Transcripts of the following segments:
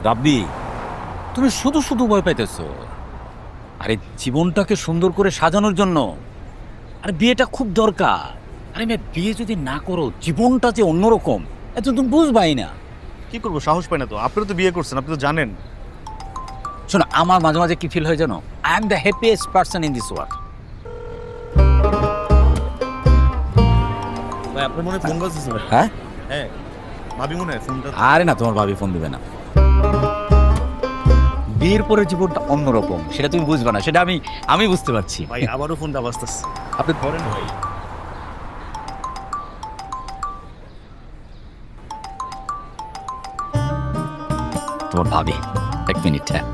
রাব্বি, তুমি শুধু শুধু ভয় পাইতেছো। আরে জীবনটাকে সুন্দর করে সাজানোর জন্য আরে বিয়েটা খুব দরকার। আরে মেয়ে, বিয়ে যদি না করো জীবনটা যে অন্যরকম এত তুমি বুঝবাই না। কি করবো, সাহস পাই না তো। আপনি তো বিয়ে করছেন, আপনি তো জানেন। শোনো, আমার মাঝে মাঝে কি ফিল হয় জানো? I am the happiest person in this world. ভাই আপনার মনে হয় ফোন বাজতেছে ভাই। হ্যাঁ হ্যাঁ, ভাবি মনে হয় ফোনটা। আরে না, তোমার ভাবি ফোন দিবে না। বিয়ের পরে জীবনটা অন্যরকম, সেটা তুমি বুঝবে না, সেটা আমি বুঝতে পারছি। ভাই আবারও ফোনটা বাজতেছে, আপনি ধরেন ভাই। তোমার ভাবি, এক মিনিট। হ্যাঁ,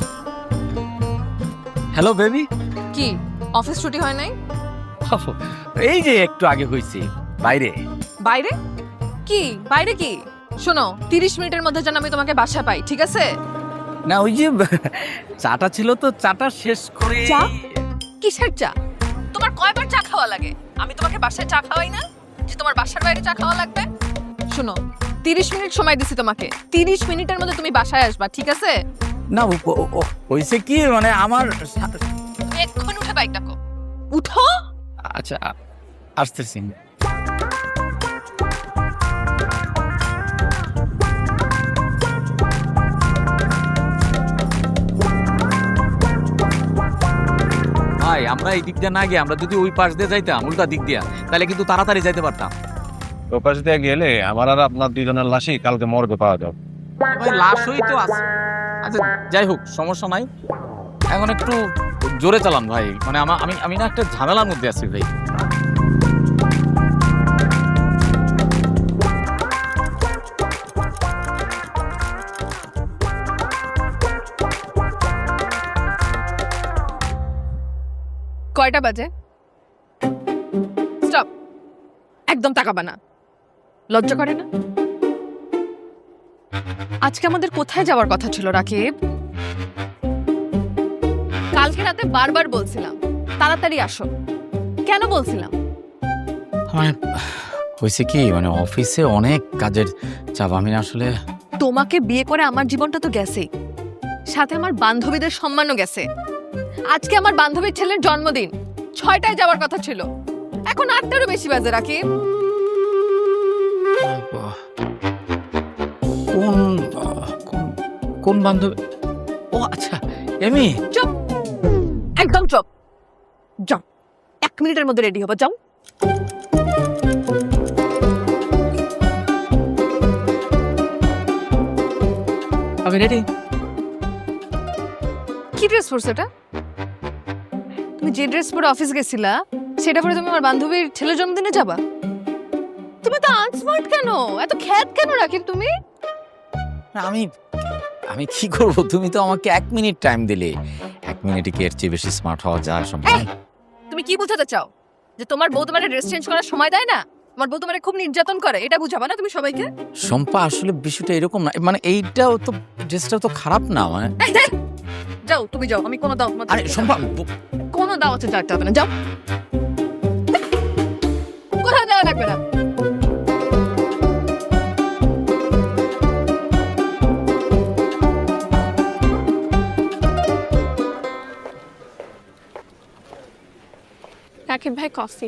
হ্যালো বেবি। কি অফিস ছুটি হয় নাই? এই যে একটু আগে হয়েছি বাইরে। বাইরে কি? বাইরে কি? শোনো, 30 মিনিটের মধ্যে যেন আমি তোমাকে বাসায় পাই, ঠিক আছে? না, ওই যে চাটা ছিল তো, চাটা শেষ করে। চা? কিসের চা? তোমার কয়বার চা খাওয়া লাগে? আমি তোমাকে বাসায় চা খাওয়াই না যে তোমার বাসার বাইরে চা খাওয়া লাগবে? শোনো, 30 মিনিট সময় দিছি তোমাকে। 30 মিনিটের মধ্যে তুমি বাসায় আসবা, ঠিক আছে? না, হয়েছে কি মানে আমার। তুমি এক্ষুনি উঠে বাইক ডাকো। উঠো। আচ্ছা, আসতেছি। ভাই, আমরা এই দিক দিয়ে না গিয়ে আমরা যদি ওই পাশ দিয়ে যাইতাম, উল্টা দিক দিয়া, তাহলে কিন্তু তাড়াতাড়ি যাইতে পারতাম। ওপাশ দিয়ে গেলে আমার আর আপনার দুজনের লাশই কালকে মর্গে পাওয়া যাবে। ভাই, লাশই তো আছে। আচ্ছা, যাই হোক, সমস্যা নাই। এখন একটু জোরে চালান ভাই, মানে আমি না একটা ঝামেলার মধ্যে আছি ভাই। কয়টা বাজে? স্টপ, একদম তাকাবা না। লজ্জা করে না? আজকে আমাদের কোথায় যাওয়ার কথা ছিল রাকিব? কালকে রাতে বারবার বলছিলাম তাড়াতাড়ি আসো। কেন বলছিলাম? মানে হয়েছে কি, মানে অফিসে অনেক কাজের চাপ। আমি আসলে তোমাকে বিয়ে করে আমার জীবনটা তো গেছেই, সাথে আমার বান্ধবীদের সম্মানও গেছে। আজকে আমার বান্ধবীর ছেলের জন্মদিন, 6টায় যাওয়ার কথা ছিল, এখন 8টারও বেশি বাজে রাকিব। কোন বান্ধবী? ও আচ্ছা, এমি। চুপ, একদম চুপ। যাও, 1 মিনিটের মধ্যে রেডি হবো, যাও। আমি রেডি। কি ড্রেস পরছো এটা? তুমি যে ড্রেস পরে অফিস গেছিলা সেটা পরে তুমি আমার বান্ধবীর ছেলের জন্মদিনে যাবা? তুমি তো আনস্মার্ট কেন, এত খ্যাত কেন রাকিব তুমি? আমি আমি কি করব? তুমি তো আমাকে 1 মিনিট টাইম দিলে। 1 মিনিটে কি এর চেয়ে বেশি স্মার্ট হওয়া যায় সম্ভব? তুমি কি বোঝাতে চাও? যে তোমার বউ তোমার ড্রেস চেঞ্জ করার সময় দেয় না? তোমার বউ তোমার খুব নির্যাতন করে, এটা বুঝাবা না তুমি সবাইকে? শম্পা, আসলে বিষয়টা এরকম না, মানে এইটাও তো, ড্রেসটাও তো খারাপ না মানে। এই, যাই। যাও, তুমি যাও, আমি কোনো দাও আরে শম্পা, কোনো দাও আছে যাতে হবে না, যাও। কোথাও যাওয়া লাগবে না। রাকিব ভাই, কফি।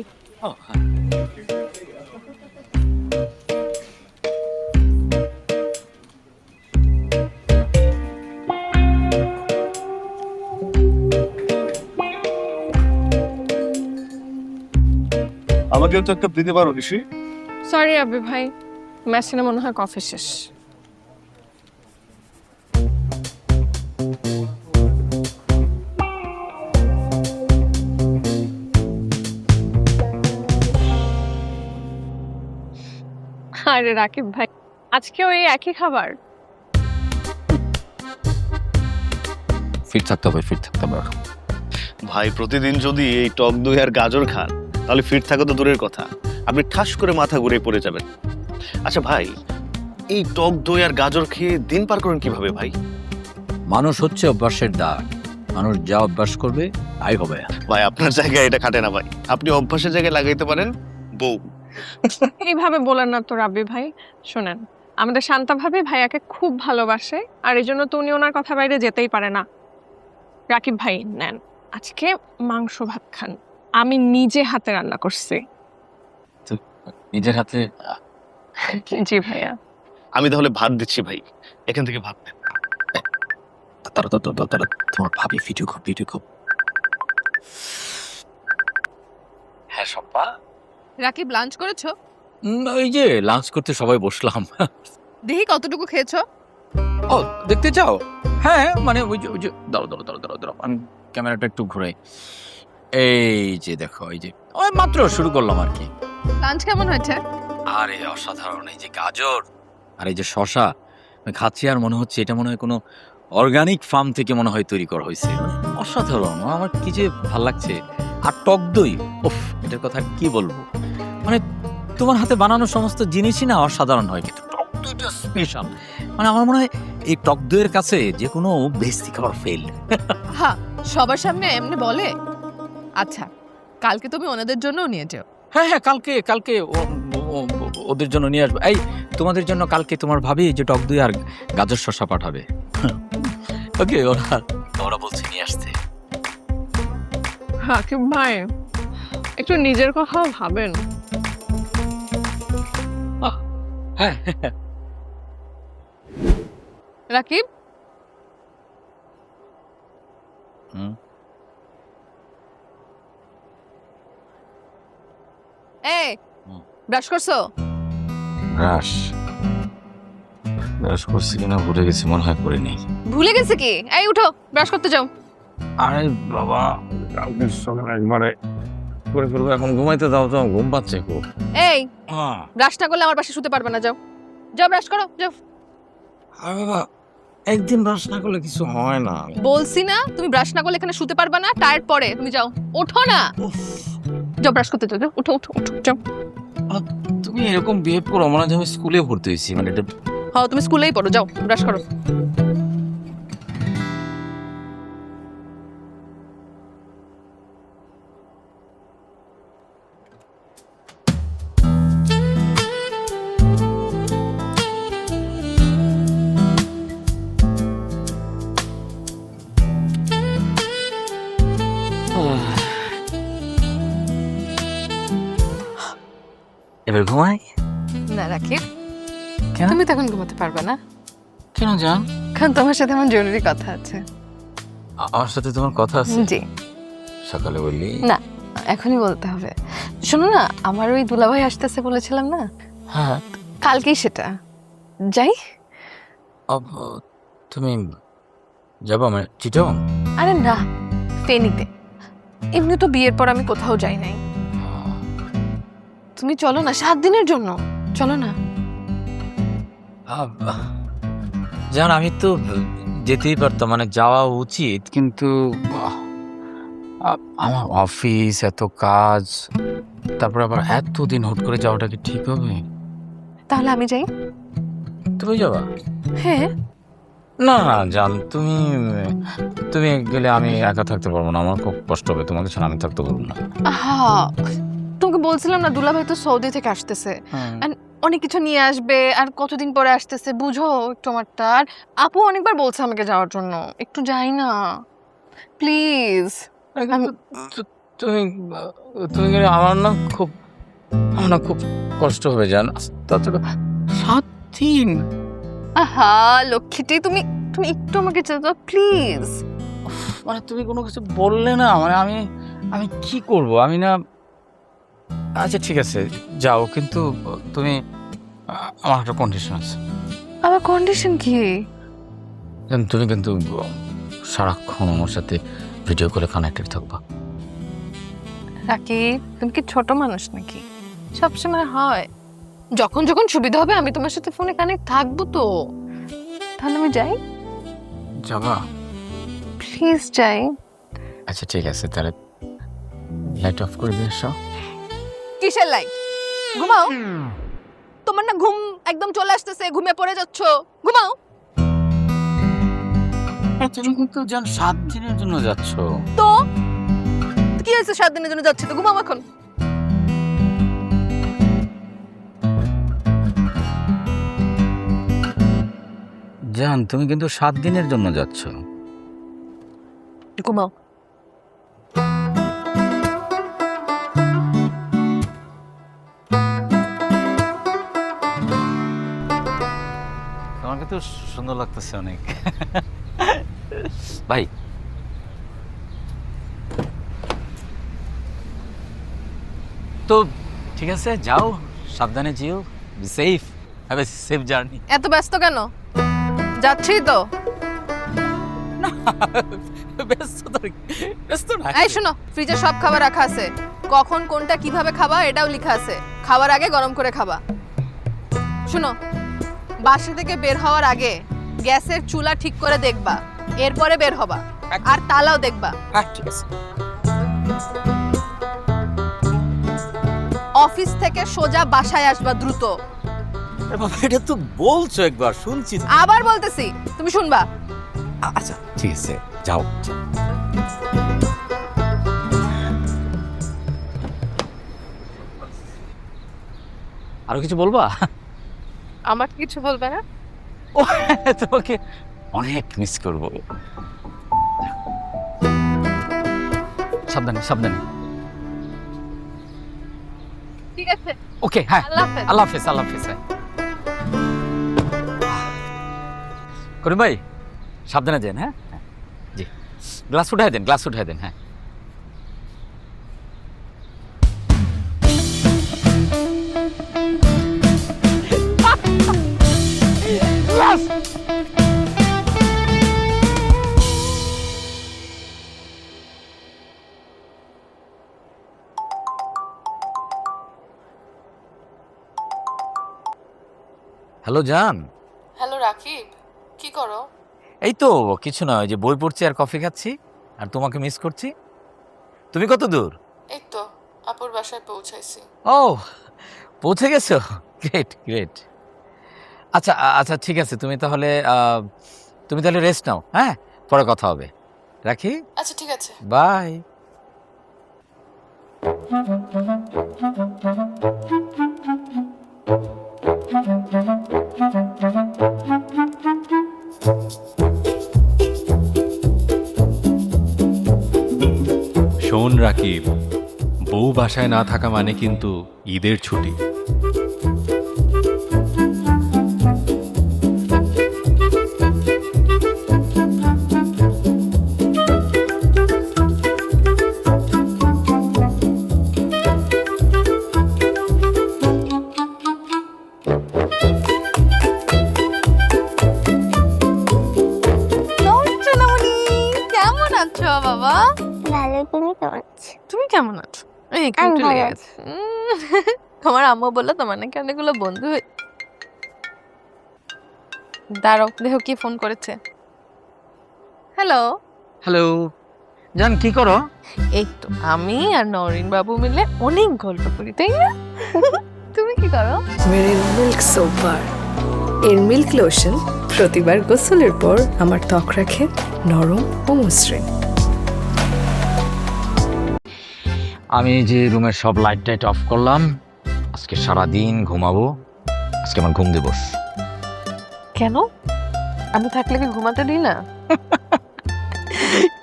আমাকেও তো একটা দিতে পারো ঋষি। সরি আবি ভাই, মেশিনে মনে হয় কফি শেষ। আরে রাকিব ভাই, আজকেও এই একই খাবার? ফিট থাকতে হবে, ফিট থাকতে হবে। ভাই প্রতিদিন যদি এই টক দই আর গাজর খান তাহলে ফিট থাকা তো দূরের কথা, আপনি ঠাস করে মাথা ঘুরে পড়ে যাবেন। আচ্ছা ভাই, এই টক দই আর গাজর খেয়ে দিন পার করেন কিভাবে ভাই? মানুষ হচ্ছে অভ্যাসের দাগ, মানুষ যা অভ্যাস করবে তাই হবে। ভাই আপনার জায়গায় এটা খাটে না ভাই, আপনি অভ্যাসের জায়গায় লাগাইতে পারেন বউ। এইভাবে বলেন না তো রাব্বি ভাই। শোনেন, আমাদের শান্তা ভাবি ভাইয়াকে খুব ভালোবাসে, আর এই জন্য তো উনি ওনার কথা বাইরে যেতেই পারে না। রাকিব ভাই নেন, আজকে মাংস ভাত খান, আমি নিজে হাতে রান্না করছি। নিজের হাতে? জি ভাইয়া। আমি তাহলে ভাত দিচ্ছি ভাই, এখান থেকে ভাত নেন। তারা তোমার ভাবি ভিডিও খুব। হ্যাঁ সম্পা, রাকিব লাঞ্চ করেছো? ওই যে লাঞ্চ করতে সবাই বসলাম। দেখি কতটুকু খেয়েছো। ও দেখতে চাও? হ্যাঁ মানে ওই যে দাঁড়াও আমি ক্যামেরাটা একটু ঘুরাই। এই যে দেখো, এই যে ওই মাত্র শুরু করলাম আর কি। লাঞ্চ কেমন হয়েছে? আরে অসাধারণ! এই যে গাজর আর এই যে শশা আমি খাচ্ছি, আর মনে হচ্ছে এটা মনে হয় কোনো অর্গানিক ফার্ম থেকে মনে হয় তৈরি করা হয়েছে। মানে অসাধারণ, আমার কি যে ভাল লাগছে। আর টক দই, উফ, এটার কথা কি বলবো। মানে তোমার হাতে বানানো সমস্ত জিনিসই না অসাধারণ হয়, কিন্তু টক দইটা স্পেশাল। মানে আমার মনে হয় এই টক দইয়ের কাছে যে কোনো বেস্তি খাবার ফেল। হ্যাঁ, সবার সামনে এমনি বলে। আচ্ছা, কালকে তুমি ওনাদের জন্যও নিয়ে যাও। হ্যাঁ কালকে ওদের জন্য নিয়ে আসবো। এই তোমাদের জন্য কালকে তোমার ভাবি যে টক দই আর গাজর শসা পাঠাবে। ওকে, ওরা বলছে নিয়ে আসতে। রাকিব ভাই একটু নিজের কথাও ভাবেন। হ্যাঁ রাকিব, হুম। এই হুম। ব্রাশ করছো? ব্রাশ করছি কিনা ভুলে গেছি, মনে হয় করিনি। ভুলে গেছে কি? এই উঠো, ব্রাশ করতে যাও। আরে বাবা, কালকে সকালে একবারে করে ফেলবো, এখন ঘুমাইতে দাও তো, ঘুম পাচ্ছে খুব। এই ব্রাশ না করলে আমার পাশে শুতে পারবে না, যাও যাও ব্রাশ করো যাও। আরে বাবা, একদিন ব্রাশ না করলে কিছু হয় না। বলছি না তুমি ব্রাশ না করলে এখানে শুতে পারবে না, টায়ার্ড পড়ে। তুমি যাও, ওঠো না, যাও ব্রাশ করতে যাও, যাও উঠো যাও। তুমি এরকম বিহেভ করো মনে হয় আমি স্কুলে ভর্তি হয়েছি। মানে এটা হ্যাঁ, তুমি স্কুলেই পড়ো, যাও ব্রাশ করো। এবার ঘুমাই? না রাকিব, কেন? তুমি তখন ঘুমাতে পারবে না, কেন জান? কারণ তোমার সাথে আমার জরুরি কথা আছে। আমার সাথে তোমার কথা আছে? জি। সকালে বললি? না, এখনই বলতে হবে। শোনো না, আমার ওই দুলাভাই আসতেছে বলেছিলাম না, হ্যাঁ। কালকেই সেটা। যাই? তুমি যাবো মানে চিটাগং? আরে না, ফেনীতে। এমনি তো বিয়ের পর আমি কোথাও যাই নাই। তুমি চলো না, 7 দিনের জন্য চলো না। জান আমি তো যেতেই পারতাম, মানে যাওয়া উচিত, কিন্তু আমার অফিস, এত কাজ, তারপর আবার এতদিন হুট করে যাওয়াটা কি ঠিক হবে? তাহলে আমি যাই? তুমি যাবা? হ্যাঁ। না জান, তুমি গেলে আমি একা থাকতে পারবো না, আমার খুব কষ্ট হবে। তোমাকে ছাড়া আমি থাকতে পারবো না। হ্যাঁ, তোমাকে বলছিলাম না দুলাভাই তো সৌদি থেকে আসতেছে, অনেক কিছু নিয়ে আসবে, আর কতদিন পরে আসতেছে বুঝো একটু আমারটা। আর আপু অনেকবার বলছে আমাকে যাওয়ার জন্য, একটু যাই না প্লিজ। তুমি তুমি গেলে আমার না খুব কষ্ট হবে জান। তাছাড়া 7 দিন। আহা লক্ষ্মীটি, তুমি একটু আমাকে যেতে দাও প্লিজ। মানে তুমি কোনো কিছু বললে না, মানে আমি কি করব? আমি না, আচ্ছা ঠিক আছে যাও, কিন্তু আমার একটা কন্ডিশন আছে। আমার কন্ডিশন কি? তুমি কিন্তু সারাক্ষণ আমার সাথে ভিডিও কলে কানেক্টেড থাকবা। রাকিব, তুমি কি ছোট মানুষ নাকি? সবসময় হয়, যখন যখন সুবিধা হবে আমি তোমার সাথে ফোনে কানেক্ট থাকবো তো। তাহলে আমি যাই? যাবা? প্লিজ যাই। আচ্ছা ঠিক আছে, তাহলে লাইট অফ করে দিয়ে এসো। কিসের লাইট? ঘুমাও। তোমার না ঘুম একদম চলে আসতেছে, ঘুমিয়ে পড়ে যাচ্ছ, ঘুমাও। তুমি কিন্তু জান 7 দিনের জন্য যাচ্ছ। তো কি হয়েছে, 7 দিনের জন্য যাচ্ছি তো ঘুমাও এখন। জান, তুমি কিন্তু 7 দিনের জন্য যাচ্ছ। ঘুমাও। তোমাকে তো সুন্দর লাগতেছে অনেক। ভাই, তো ঠিক আছে, যাও, সাবধানে যেও, be safe, have a safe journey. এত ব্যস্ত কেন? যাচ্ছি তো। ব্যস্ত না। এই শোনো, ফ্রিজে সব খাবার রাখা আছে, কখন কোনটা কিভাবে খাবা এটাও লেখা আছে। খাবার আগে গরম করে খাবা। শোনো, বাসা থেকে বের হওয়ার আগে গ্যাসের চুলা ঠিক করে দেখবা, এরপরে বের হবা। আর তালাও দেখবা। হ্যাঁ, ঠিক আছে। অফিস থেকে সোজা বাসায় আসবা দ্রুত। বাবা, এটা তো বলছো একবার, শুনছি তো। আবার বলতেছি, তুমি শুনবা। আচ্ছা ঠিক আছে, যাও। আরো কিছু বলবা? আমার কিছু বলবে না? ও, তোমাকে অনেক মিস করব। সাবধানে সাবধানে। ঠিক আছে, ওকে, হ্যাঁ, আল্লাহ হাফেজ। আল্লাহ হাফেজ, আল্লাহ হাফেজ। হ্যাঁ। করিম ভাই, সাবধানে যান। হ্যাঁ, হ্যাঁ, জি। গ্লাস উঠাই দেন, গ্লাস উঠাই দেন। হ্যাঁ। গ্লাস। হ্যালো জান। হ্যালো রাকিব, কি করো? এই তো কিছু না, ওই যে বই পড়ছি আর কফি খাচ্ছি, আর তোমাকে মিস করছি। তুমি কত দূর? এই তো আপুর বাসায় পৌঁছাইছি। ও, পৌঁছে গেছো? Great great. আচ্ছা আচ্ছা, ঠিক আছে, তুমি তাহলে রেস্ট নাও। হ্যাঁ, পরে কথা হবে। রাখি। আচ্ছা ঠিক আছে। বাই। শোন রাকিব, বউ বাসায় না থাকা মানে কিন্তু ঈদের ছুটি। কেমন আছো বাবা? ভালো, তুমি কেমন আছো? তুমি কেমন আছো? এই আমি একটু ভালো লেগে আছি। গেছে। তোমার আম্মু বললো তোমার নাকি অনেকগুলো বন্ধু দাঁড়াও, দেখো কি ফোন করেছে। হ্যালো। হ্যালো জান, কি করো? এই তো আমি আর নরিন বাবু মিলে অনেক গল্প করি, তাই না? তুমি কি করো? Marine milk soap bar. এর মিল্ক লোশন প্রতিবার গোসলের পর আমার ত্বক রাখে নরম ও মসৃণ। আমি যে রুমের সব লাইট টাইট অফ করলাম। আজকে সারাদিন ঘুমাবো। আজকে আমার ঘুম দিবস। কেন? আমি থাকলে কি ঘুমাতে দিই না?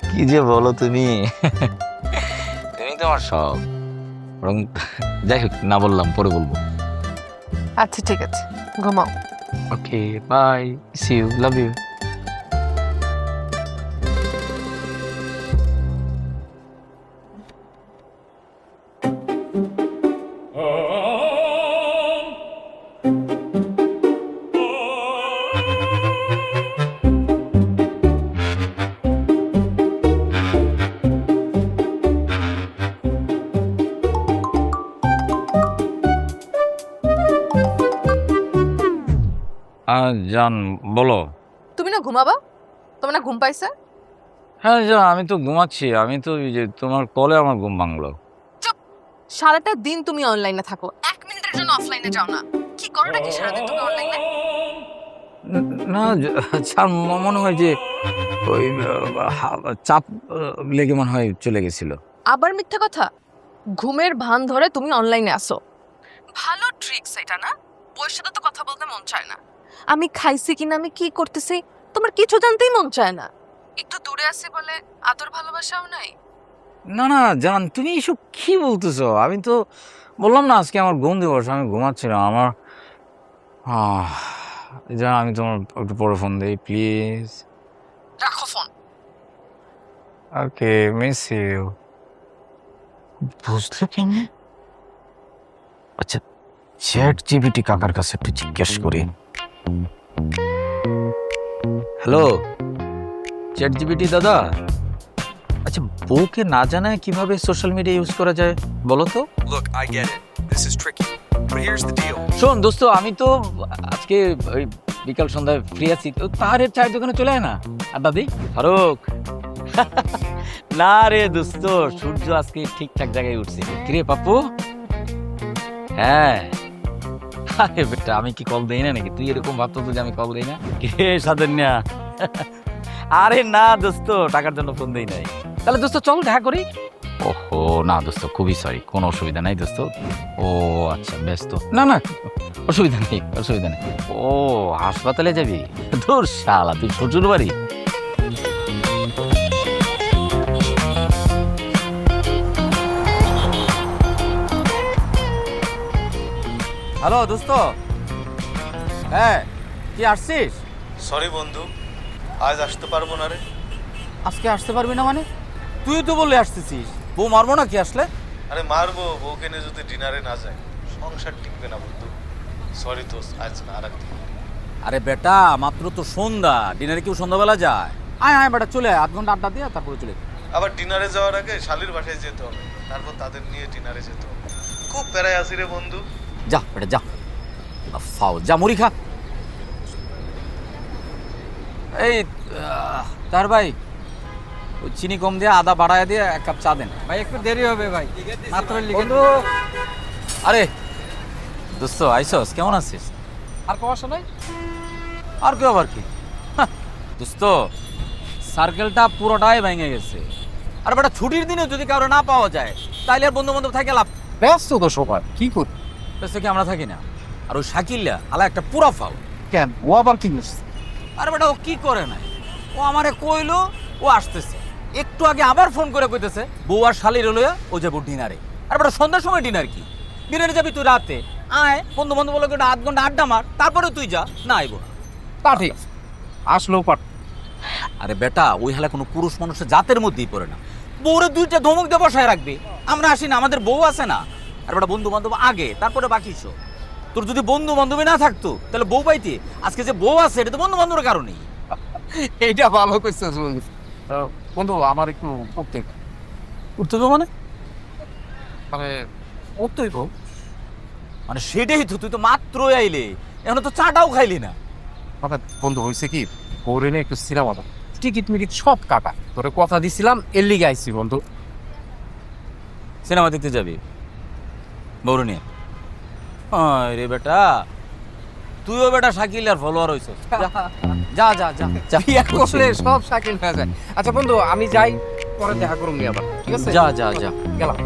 কি যে বলো তুমি। তুমি তো আমার সব। বরং যাই হোক, না বললাম, পরে বলবো। আচ্ছা ঠিক আছে, ঘুমাও। Okay, bye, see you, love you. জান, বলো। তুমি না ঘুমাবা? তোমার না ঘুম পাইছে? হ্যাঁ জান, আমি তো ঘুমাচ্ছি। আমি তো এই যে তোমার কলে আমার ঘুম ভাঙলো। চুপ! সারাটা দিন তুমি অনলাইনে থাকো, 1 মিনিটের জন্য অফলাইনে যাও না। কি করো নাকি সারাদিন তুমি অনলাইনে? না জান, মনে হয় যে ওই চাপ লেগে মনে হয় চলে গেছিল। আবার মিথ্যা কথা। ঘুমের ভান ধরে তুমি অনলাইনে আসো। ভালো ট্রিক্স এটা না? বউয়ের সাথে তো কথা বলতে মন চায় না, আমি খাইছি কিনা, আমি কি করতেছি, তোমার কিছু জানতেই মন চায় না। একটু দূরে আছি বলে আদর ভালোবাসাও নাই। না না জান, তুমি এসব কি বলতেছো? আমি তো বললাম না আজকে আমার ঘুম দিবস, আমি ঘুমাচ্ছিলাম। আমার জান, আমি তোমার একটু পরে ফোন দিই প্লিজ। রাখো ফোন। Okay, miss you. বুঝলে কেমনে? আচ্ছা, চ্যাট জিপিটি কাকার কাছে একটু জিজ্ঞেস করি। হ্যালো চ্যাট জিপিটি দাদা, আচ্ছা বউকে না জানায় কিভাবে সোশ্যাল মিডিয়া ইউজ করা যায় বলো তো? Look, I get it. This is tricky. But here's the deal. শোন দোস্ত, আমি তো আজকে ওই বিকাল সন্ধ্যায় ফ্রি আছি, তো তাহারের চায়ের দোকানে চলে আয় না আড্ডা দিই। ফারুক না রে দোস্ত, সূর্য আজকে ঠিকঠাক জায়গায় উঠছে। কিরে পাপ্পু? হ্যাঁ আরে বেটা, আমি কি কল দেই না নাকি? তুই এরকম ভাবতো যে আমি কল দেই না? কে সাধন্যা? আরে না দোস্ত, টাকার জন্য ফোন দেই নাই। তাহলে দোস্ত চল দেখা করি। ওহো না দোস্ত, খুবই সরি, কোনো অসুবিধা নাই দোস্ত। ও আচ্ছা ব্যস্ত? না না অসুবিধা নেই, অসুবিধা নেই। ও হাসপাতালে যাবি? ধুর শালা, তুই শ্বশুর বাড়ি? হ্যালো দোস্ত, হ্যাঁ কি আসছিস? সরি বন্ধু, আজ আসতে পারবো না রে। আজকে আসতে পারবি না মানে? তুই তো বললে আসতেছিস। বউ মারবো না কি আসলে? আরে মারবো, বউকে নিয়ে যদি ডিনারে না যায় সংসার টিকবে না বন্ধু। সরি তো, আজ না, আর একদিন। আরে বেটা, মাত্র তো সন্ধ্যা, ডিনারে কেউ সন্ধ্যাবেলা যায়? আয় আয় বেটা, চলে আয়, 8 ঘন্টা আড্ডা দিয়ে তারপরে চলে। আবার ডিনারে যাওয়ার আগে শালির বাসায় যেতে হবে, তারপর তাদের নিয়ে ডিনারে যেতে হবে। খুব প্যারায় আছি রে বন্ধু। যা বেটা যা, ফাও যা, মুড়ি খা। এই তার ভাই, ওই চিনি কম দিয়ে আদা বাড়ায় দিয়ে 1 কাপ চা দেন ভাই। একটু দেরি হবে ভাই, মাত্র বন্ধু। আরে দোস্ত আইসস, কেমন আছিস? আর সমস্যা নাই। আর কেউ আবার কি? হাহ, দোস্ত সার্কেলটা পুরোটাই ভেঙে গেছে। আর বেটা ছুটির দিনে যদি কারো না পাওয়া যায় তাইলে আর বন্ধু বান্ধব থাকে লাভ? ব্যস্ত তো সবার, কি করি? ব্যস্ত কি আমরা থাকি না? আর ওই শাকিল্লা আলা একটা পুরা ফাও। কেন, ও আবার কি করছে? আরে বেটা ও কি করে নাই, ও আমারে কইলো ও আসতেছে, একটু আগে আবার ফোন করে কইতেছে বউ আর শালির লইয়া ও যাবো ডিনারে। আর বেটা সন্ধ্যার সময় ডিনার কি? ডিনারে যাবি তুই রাতে, আয় বন্ধু বান্ধব বলে 8 ঘন্টা আড্ডা মার, তারপরে তুই যা। না আইবো না। তা ঠিক আসলেও পার। আরে বেটা, ওই হালা কোনো পুরুষ মানুষের জাতের মধ্যেই পড়ে না। বউরে 2টা ধমক দিয়ে বসায় রাখবে, আমরা আসি না, আমাদের বউ আছে না। আর বেটা বন্ধু বান্ধব আগে, তারপরে বাকি সব। তোর যদি বন্ধু বান্ধবী না থাকতো তাহলে বউ পাইতে? আজকে যে বউ আছে এটা তো বন্ধু বান্ধবের কারণেই। এইটা ভালো করছিস বন্ধু। বন্ধু আমার একটু পড়তে উঠতে হবে মানে? মানে পড়তেই তো। মানে সেটাই তো, তুই তো মাত্রই আইলে, এখন তো চাটাও খাইলি না। বন্ধু হয়েছে কি, পরে একটু সিনেমা, টিকিট মিকিট সব কাটা, তোরে কথা দিছিলাম, এর লিগে আইছি বন্ধু। সিনেমা দেখতে যাবি বউরে নিয়ে? রে বেটা, তুইও বেটা শাকিল আর ফলোয়ার হইছ। যা যা যা যা, বিয়া করলে সব শাকিল হয়ে যায়। আচ্ছা বন্ধু আমি যাই, পরে দেখা করুন আবার, ঠিক আছে? যা যা যা, গেলাম।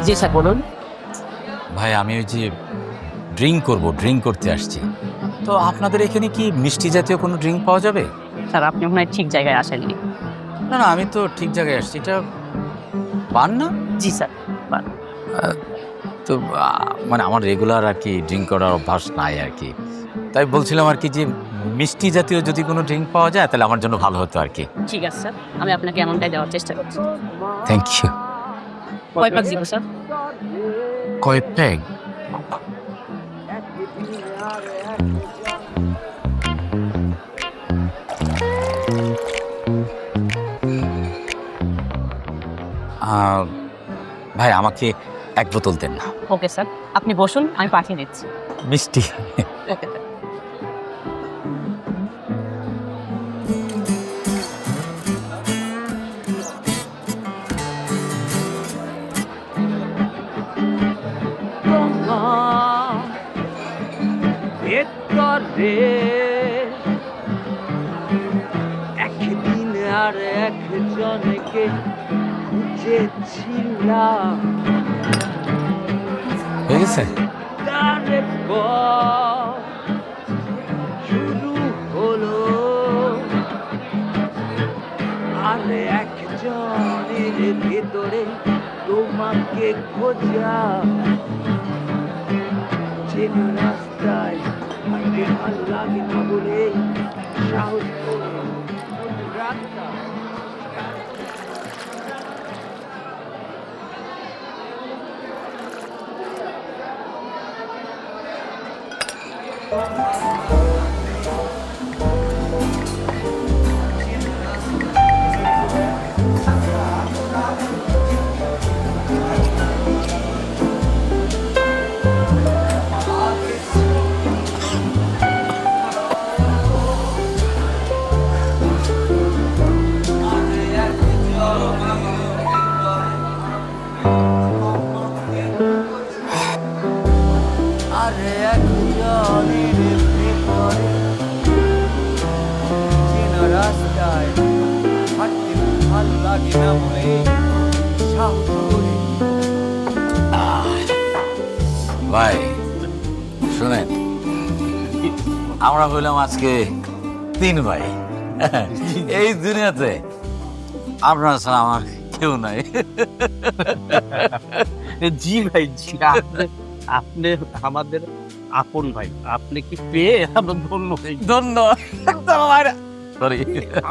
জি স্যার বলুন। ভাই আমি ওই যে ড্রিঙ্ক করতে আসছি, তো আপনাদের এখানে কি মিষ্টি জাতীয় কোনো ড্রিঙ্ক পাওয়া যাবে? স্যার আপনি মনে হয় ঠিক জায়গায় আসেননি। না না, আমি তো ঠিক জায়গায় আসছি। এটা পান না? জি স্যার পান। তো মানে আমার রেগুলার আর কি ড্রিঙ্ক করার অভ্যাস নাই আর কি, তাই বলছিলাম আর কি যে মিষ্টি জাতীয় যদি কোনো ড্রিঙ্ক পাওয়া যায় তাহলে আমার জন্য ভালো হতো আর কি। ঠিক আছে স্যার, আমি আপনাকে এমনটাই দেওয়ার চেষ্টা করছি। Thank you. কয় পাক দিব স্যার? কয় প্যাক? ভাই আমাকে এক বোতল দেন না। ওকে স্যার, আপনি বসুন, আমি পাঠিয়ে দিচ্ছি। মিষ্টি। Okay sir. একদিন আর একজনকে খুঁজেছিলাম, হয়ে গেছে? তারপর শুরু হলো আর একজনের ভেতরে তোমাকে খোঁজা, চেনা রাস্তায় হাঁটতে ভাল লাগে না বলে সাহস করে রাস্তা। আরে একজনের ভেতরে চেনা রাস্তায় হাঁটতে ভাল লাগে না বলে সাহস করে। ভাই শুনেন, আমরা হইলাম আজকে 3 ভাই। এই দুনিয়াতে আপনার ছাড়া আমার কেউ নাই। জি ভাই, জি, আপনি আমাদের আপন ভাই, আপনি কি পেয়ে আমরা ধন্য হই। ধন্য। সরি,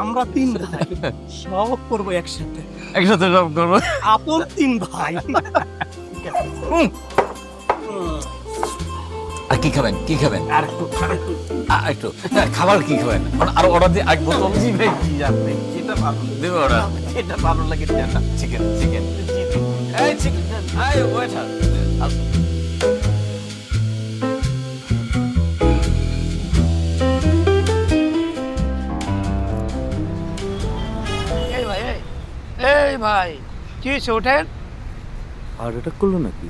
আমরা 3 ভাই, সব করবো একসাথে, একসাথে সব করবো। আপন 3 ভাই। আর কি খাবেন? কি খাবেন? আর একটু একটু খাবার কি খাবেন? আর অর্ডার দিয়ে এক বোতল। জি ভাই, জি, আপনি যেটা ভালো, দেবে অর্ডার? এটা ভালো লাগে যেটা। Chicken chicken. এই চিকেন, এই ওয়েটার। এই ভাই, কি হয়েছে? ওঠেন। আর এটা করলো নাকি?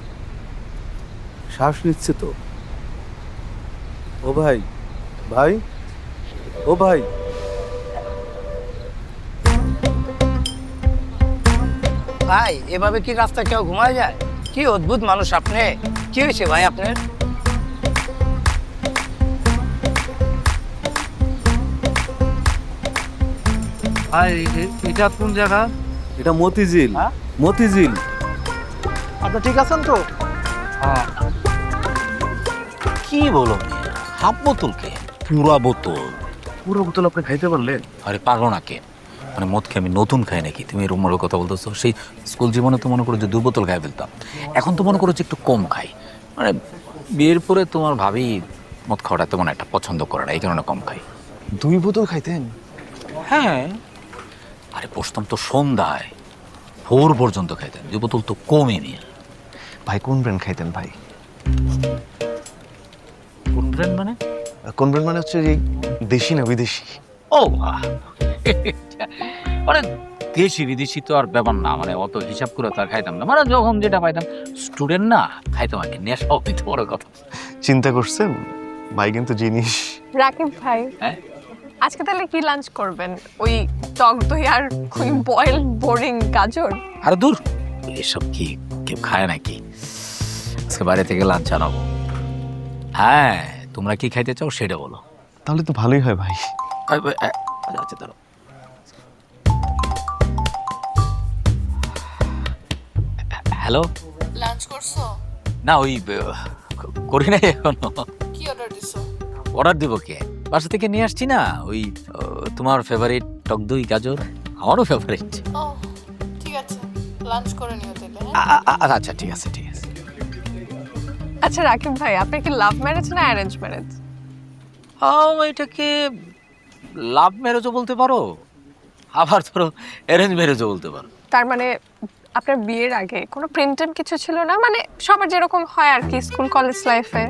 শ্বাস নিচ্ছে তো। ও ভাই, ভাই, ও ভাই। ভাই, এভাবে কি রাস্তায় কেউ ঘুমায় যায়? কি অদ্ভুত মানুষ আপনি। কি হয়েছে ভাই আপনার? ভাই, এটা কোন জায়গা? এটা মতিঝিল। হ্যাঁ? মতিঝিল। আপনি ঠিক আছেন তো? কি বলো? হাফ বোতল কে? পুরা বোতল। পুরো বোতল আপনি খাইতে পারলেন? আরে পারবো না কে? মানে মদ খেয়ে আমি নতুন খাই নাকি? তুমি এরকম কথা বলতেছো। সেই স্কুল জীবনে তো মনে করো যে 2 বোতল খাই ফেলতাম, এখন তো মনে করো যে একটু কম খাই। মানে বিয়ের পরে তোমার ভাবি মদ খাওয়াটা তেমন একটা পছন্দ করে না, এই কারণে কম খাই। 2 বোতল খাইতেন? হ্যাঁ, আরে বসতাম তো সন্ধ্যায়, ভোর পর্যন্ত খাইতেন। 2 বোতল তো কমই নিয়ে। ভাই কোন ব্র্যান্ড খাইতেন ভাই? কোন ব্র্যান্ড মানে? কোন ব্র্যান্ড মানে হচ্ছে এই দেশি না বিদেশি? ও মানে দেশি বিদেশি তো আর ব্যাপার না, মানে অত হিসাব করে তো আর খাইতাম না। মানে যখন যেটা পাইতাম, স্টুডেন্ট না, খাইতাম আর কি। নেশা হইতে বড় কথা। চিন্তা করছেন ভাই কিন্তু জিনিস। রাকিব ভাই, হ্যাঁ? আজকে তাহলে কি লাঞ্চ করবেন? ওই টক দই আর ওই বয়েল বোরিং গাজর? আর দূর, এসব কি কেউ খায় নাকি? আজকে বাইরে থেকে লাঞ্চ আনাবো। হ্যাঁ, তোমরা কি খাইতে চাও সেটা বলো। তাহলে তো ভালোই হয় ভাই। আচ্ছা ধরো। হ্যালো, লাঞ্চ করছো? না ওই করি নাই এখনো। কি অর্ডার দিছো? অর্ডার দিব কে, বাসা থেকে নিয়ে আসছি না ওই তোমার ফেভারিট টক দই গাজর, আমারও ফেভারিট। ও ঠিক আছে, লাঞ্চ করে নিও তাহলে। আচ্ছা ঠিক আছে ঠিক আছে। আচ্ছা রাকিব ভাই, আপনি কি লাভ ম্যারেজ না অ্যারেঞ্জ ম্যারেজ? এটাকে লাভ ম্যারেজও বলতে পারো, আবার ধরো অ্যারেঞ্জ ম্যারেজও বলতে পারো। তার মানে আপনার বিয়ের আগে কোনো প্রেম টেম কিছু ছিল না? মানে সবার যেরকম হয় আর কি স্কুল কলেজ লাইফে,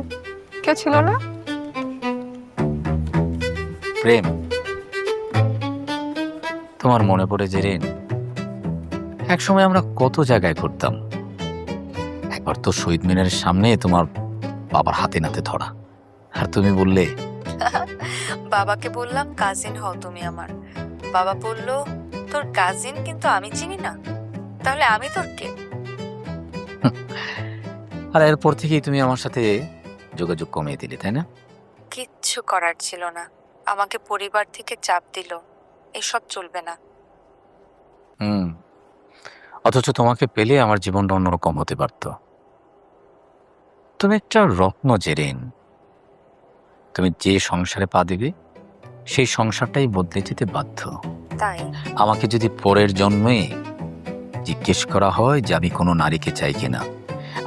কেউ ছিল না? প্রেম তোমার মনে পড়ে যে রেন, এক সময় আমরা কত জায়গায় ঘুরতাম। একবার তো শহীদ মিনারের সামনে তোমার বাবার হাতে নাতে ধরা, আর তুমি বললে বাবাকে বললাম কাজিন হও তুমি আমার। বাবা বলল তোর কাজিন কিন্তু আমি চিনি না, তাহলে আমি তোর কে? আর এরপর থেকেই তুমি আমার সাথে যোগাযোগ কমিয়ে দিলে, তাই না? কিচ্ছু করার ছিল না, আমাকে পরিবার থেকে চাপ দিল এসব চলবে না। অথচ তোমাকে পেলে আমার জীবনটা অন্যরকম হতে পারত। তুমি একটা রত্ন জেরেন, তুমি যে সংসারে পা দেবে সেই সংসারটাই বদলে যেতে বাধ্য। তাই আমাকে যদি পরের জন্মে জিজ্ঞেস করা হয় যে আমি কোনো নারীকে চাই কিনা,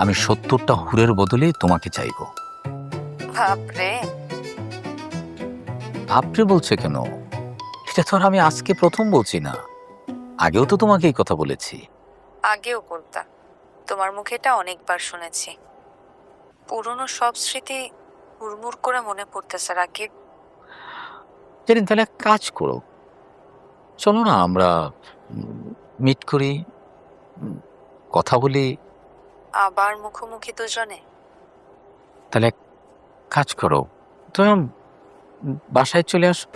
আমি 70টা হুরের বদলে তোমাকে চাইব। বাপরে, ভাবতে বলছে কেন? এটা তো আর আমি আজকে প্রথম বলছি না, আগেও তো তোমাকে এই কথা বলেছি। আগেও বলতা, তোমার মুখে এটা অনেকবার শুনেছি। পুরনো সব স্মৃতি হুড়মুড় করে মনে পড়তেছে রাকিব। জেরিন, তাহলে এক কাজ করো, চলো না আমরা মিট করি, কথা বলি। আবার মুখোমুখি দুজনে? তাহলে এক কাজ করো, তুমি আমার বাসায় চলে আসো।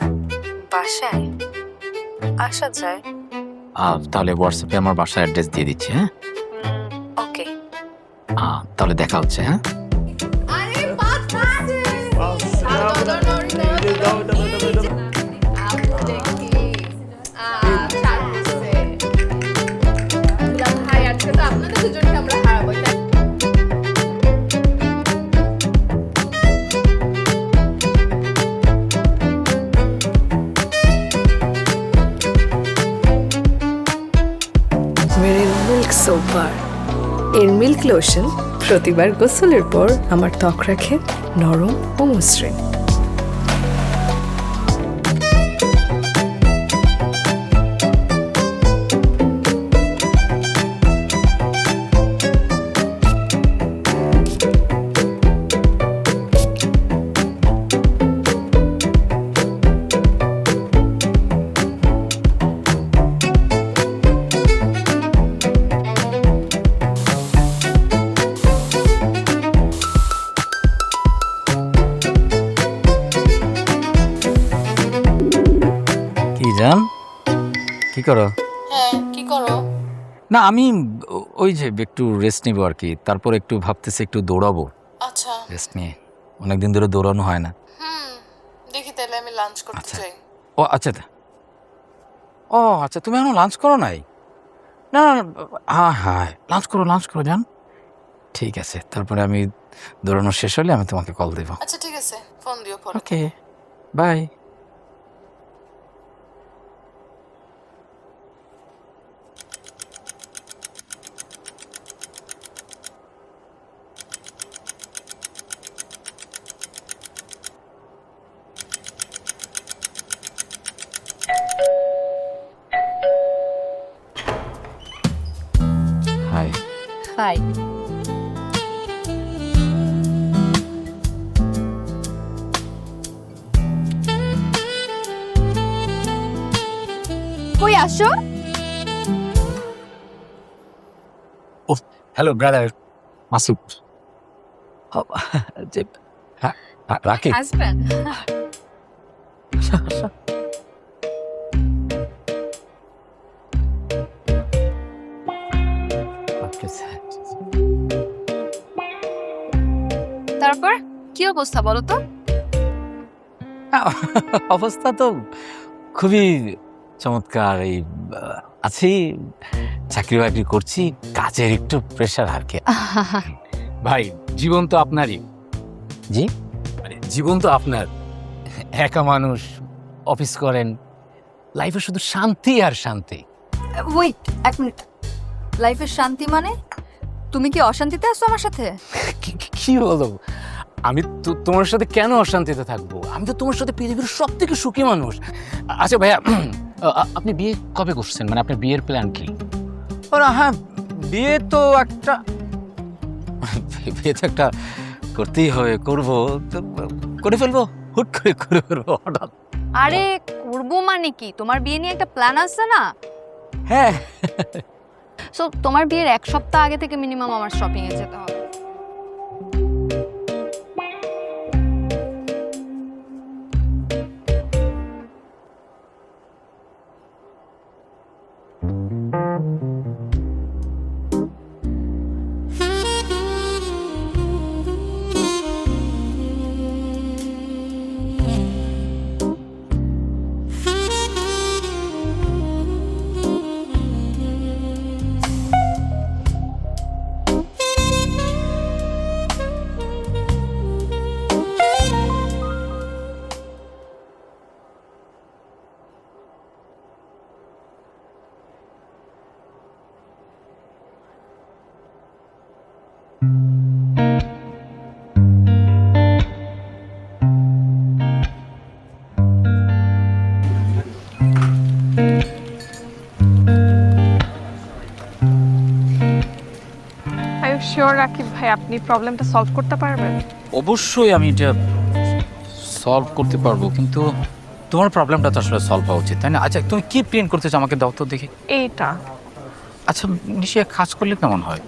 বাসায় আসা যায়? তাহলে হোয়াটসঅ্যাপে আমার বাসার অ্যাড্রেস দিয়ে দিচ্ছি। হ্যাঁ ওকে, তাহলে দেখা হচ্ছে। হ্যাঁ আরে বাত করছে ভাই, আজকে তো আপনাদের দুজনকে আমরা হারাবো। Marine milk soap bar. এর মিল্ক লোশন প্রতিবার গোসলের পর আমার ত্বক রাখে নরম ও মসৃণ। কি জান, কি করো? হ্যাঁ, কি করো? না আমি ওই যে একটু রেস্ট নিবো আর কি, তারপর একটু ভাবতেছি একটু দৌড়াবো। আচ্ছা, রেস্ট নিয়ে অনেকদিন ধরে দৌড়ানো হয় না। দেখি তাহলে আমি লাঞ্চ করতে আচ্ছা। চাই। ও আচ্ছা ও আচ্ছা, তুমি এখনো লাঞ্চ করো নাই? না না, হ্যাঁ হ্যাঁ, লাঞ্চ করো জান। ঠিক আছে, তারপরে আমি দৌড়ানো শেষ হলে আমি তোমাকে কল দেবো। আচ্ছা ঠিক আছে, ফোন দিও পরে। ওকে, বাই। হাই। হাই। কই আসো? Hello brother Masud. যে রাকিব। হাজবেন্ড? তারপর কি অবস্থা বলো তো? অবস্থা তো খুবই চমৎকার। এই আছি, চাকরি বাকরি করছি, কাজের একটু প্রেশার আর কি। ভাই জীবন তো আপনারই। জি? মানে জীবন তো আপনার। একা মানুষ, অফিস করেন, লাইফে শুধু শান্তি আর শান্তি। ওয়েট এক মিনিট, লাইফের শান্তি মানে তুমি কি অশান্তিতে আছো আমার সাথে? কি বলো? আমি তো তোমার সাথে কেন অশান্তিতে থাকবো? আমি তো তোমার সাথে পৃথিবীর সব থেকে সুখী মানুষ। আচ্ছা ভাইয়া, আপনি বিয়ে কবে করছেন? মানে আপনার বিয়ের প্ল্যান কি? হ্যাঁ, বিয়ে তো একটা করতেই হবে, করবো তো, করে ফেলবো, হুট করে ফেলবো হঠাৎ। আরে করবো মানে কি? তোমার বিয়ে নিয়ে একটা প্ল্যান আছে না? হ্যাঁ, সো তোমার বিয়ের 1 সপ্তাহ আগে থেকে মিনিমাম আমার শপিং এ যেতে হবে। আই ইউ শিওর রাকিব ভাই আপনি প্রবলেমটা সলভ করতে পারবেন? অবশ্যই আমি এটা সলভ করতে পারবো, কিন্তু তোমার প্রবলেমটা তো আসলে সলভ হওয়া উচিত, তাই না? আচ্ছা, তুমি কি প্রিন্ট করতে চাও আমাকে দাও তো দেখি। এইটা আচ্ছা, নিশ্চয়ই কাজ করলে কেমন হয়?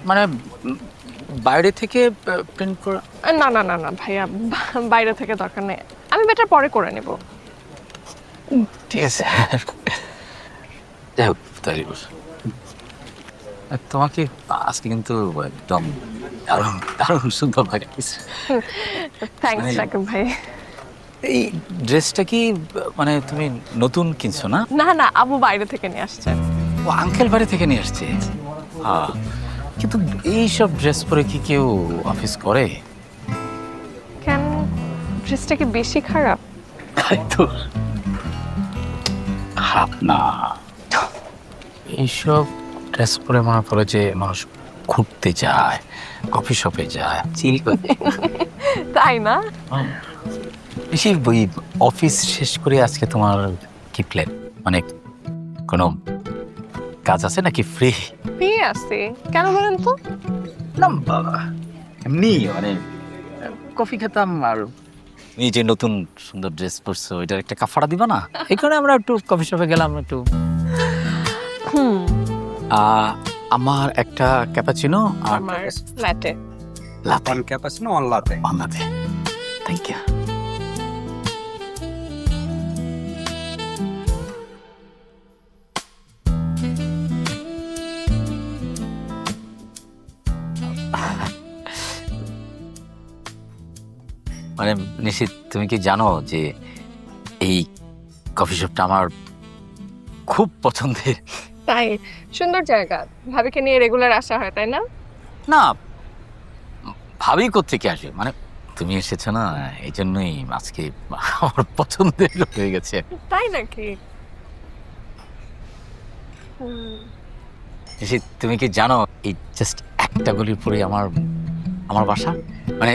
মানে বাইরে থেকে প্রিন্ট করা? না না না না ভাইয়া, বাইরে থেকে দরকার নেই, আমি বেটার পরে করে নেব। ঠিক আছে, যাই হোক, তাই তোমাকে আজকে কিন্তু একদম দারুণ দারুণ সুন্দর লাগছে। থ্যাঙ্কস রাকিব ভাই। এই ড্রেসটা কি মানে তুমি নতুন কিনছো না? না না, আবু বাইরে থেকে নিয়ে আসছে। ও আঙ্কেল বাড়ি থেকে নিয়ে আসছে? হ্যাঁ, কিন্তু এইসব ড্রেস পরে কি কেউ অফিস করে? কেন, ড্রেসটা কি বেশি খারাপ? তো খারাপ না, এইসব ড্রেস পরে মনে পড়ে যে মানুষ ঘুরতে যায়, কফি শপে যায়, চিল করে। তাই না? বেশি ওই অফিস শেষ করে আজকে তোমার কি প্ল্যান? মানে কোনো কাজ আছে নাকি ফ্রি? পেয়ে আসছি, কেন বলেন তো? না বাবা, এমনি মানে কফি খেতাম, আর এই যে নতুন সুন্দর ড্রেস পরছো এটার একটা কাফাড়া দিবা না? এখানে আমরা একটু কফি শপে গেলাম একটু। আমার একটা ক্যাপাচিনো আর আমার ফ্ল্যাটে। Latte. One cappuccino, one latte. বাংলাতে। Thank you. মানে নিশিত, তুমি কি জানো যে এই কফি শপটা আমার খুব পছন্দের? তাই? সুন্দর জায়গা, ভাবিকে নিয়ে রেগুলার আসা হয় তাই না? না, ভাবি কোত্থেকে আসবে, মানে তুমি এসেছো না, এই জন্যই আজকে আমার পছন্দের হয়ে গেছে। তাই নাকি? নিশিত, তুমি কি জানো এই জাস্ট একটা গলির পরে আমার বাসা? মানে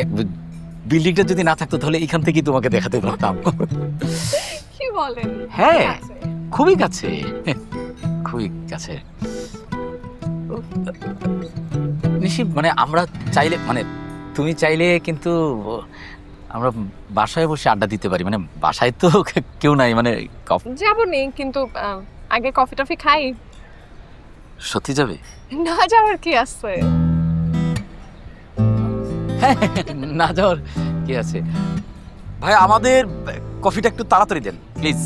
বিল্ডিংটা যদি না থাকতো তাহলে এখান থেকেই তোমাকে দেখাতে পারতাম। কি বলেন? হ্যাঁ, খুবই কাছে, খুবই কাছে। নিশি, মানে আমরা চাইলে, মানে তুমি চাইলে কিন্তু আমরা বাসায় বসে আড্ডা দিতে পারি। মানে বাসায় তো কেউ নাই, মানে যাবো নি, কিন্তু আগে কফি টফি খাই। সত্যি যাবে? না যাওয়ার কি আছে? না যাওয়ার কি আছে? ভাই, আমাদের কফিটা একটু তাড়াতাড়ি দেন প্লিজ।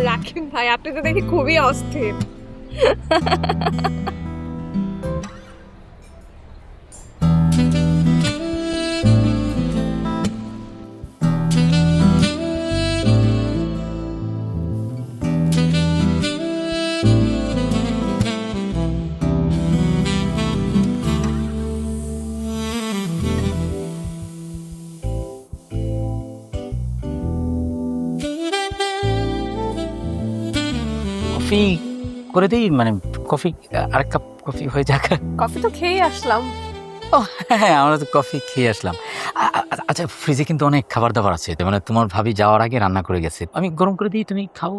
রাখিন ভাই, আপনি তো দেখি খুবই অস্থির। কফি করে দিই, মানে কফি, আরেক কাপ কফি হয়ে যাক। কফি তো খেয়েই আসলাম। ও হ্যাঁ, আমরা তো কফি খেয়ে আসলাম। আচ্ছা, ফ্রিজে কিন্তু অনেক খাবার দাবার আছে, মানে তোমার ভাবি যাওয়ার আগে রান্না করে গেছে, আমি গরম করে দিই, তুমি খাও।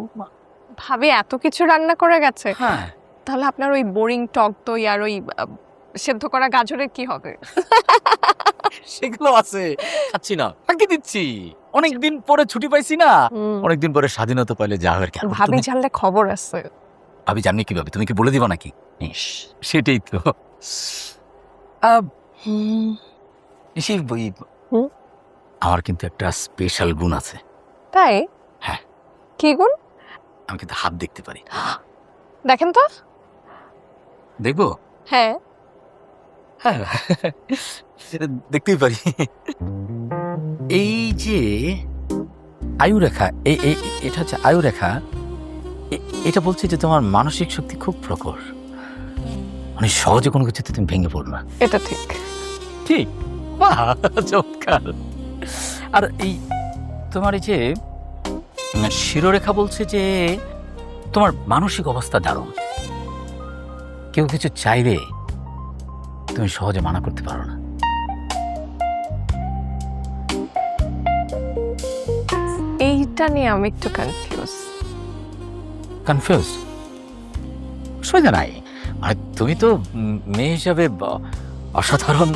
ভাবি এত কিছু রান্না করে গেছে, হ্যাঁ, তাহলে আপনার ওই বোরিং টক দই আর ওই সেদ্ধ করা গাজরের কি হবে? সেগুলো আছে, খাচ্ছি না, ফাঁকি দিচ্ছি। অনেকদিন পরে ছুটি পাইছি না, অনেকদিন পরে স্বাধীনতা পাইলে যা হয় আর কি। ভাবি জানলে খবর আছে। ভাবি জানি কিভাবে, তুমি কি বলে দিবা নাকি? ইস, সেটাই তো। সেই হুম? আমার কিন্তু একটা স্পেশাল গুণ আছে। তাই? হ্যাঁ। কি গুণ? আমি কিন্তু হাত দেখতে পারি। দেখেন তো। দেখবো? হ্যাঁ। হ্যাঁ, সেটা দেখতেই পারি। এই যে আয়ুরেখা, এটা হচ্ছে আয়ুরেখা, এটা বলছে যে তোমার মানসিক শক্তি খুব প্রখর, মানে সহজে কোনো কিছুতে তুমি ভেঙে পড়ো না। এটা ঠিক। ঠিক, বাহ, চমৎকার। আর এই তোমার এই যে শিরোরেখা বলছে যে তোমার মানসিক অবস্থা দারুণ, কেউ কিছু চাইলে তুমি সহজে মানা করতে পারো না। এইটা নিয়ে আমি একটু কনফিউজ সোজা নাই, মানে তুমি তো মেয়ে হিসাবে অসাধারণ,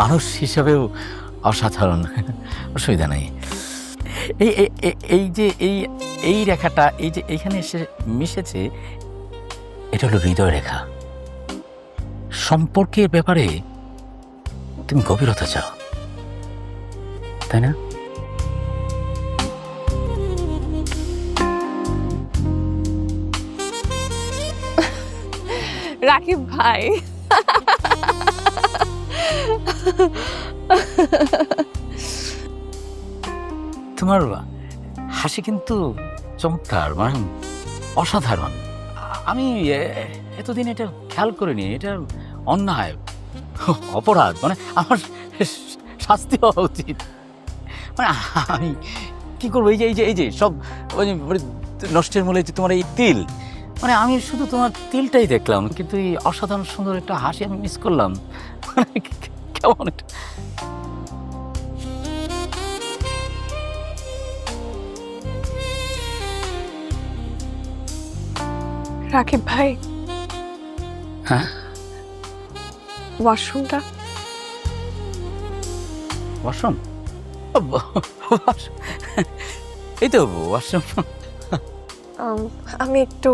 মানুষ হিসাবেও অসাধারণ, অসুবিধা নাই। এই যে এই রেখাটা, এই যে এইখানে এসে মিশেছে, এটা হলো হৃদয় রেখা। সম্পর্কের ব্যাপারে তুমি গভীরতা চাও, তাই না? রাকিব ভাই, তোমার হাসি কিন্তু চমৎকার, মানে অসাধারণ। আমি এতদিন এটা খেয়াল করিনি, এটা অন্যায়, অপরাধ, মানে আমার শাস্তি হওয়া উচিত। মানে আমি কি করবো? এই যে সব ওই নষ্টের মূলে যে তোমার এই তিল, মানে আমি শুধু তোমার তিলটাই দেখলাম, কিন্তু এই অসাধারণ সুন্দর একটা হাসি আমি মিস করলাম। কেমন এটা? রাকিব ভাই, হ্যাঁ, ওয়াশরুমটা। ওয়াশরুম? এই তো ওয়াশরুম। আমি একটু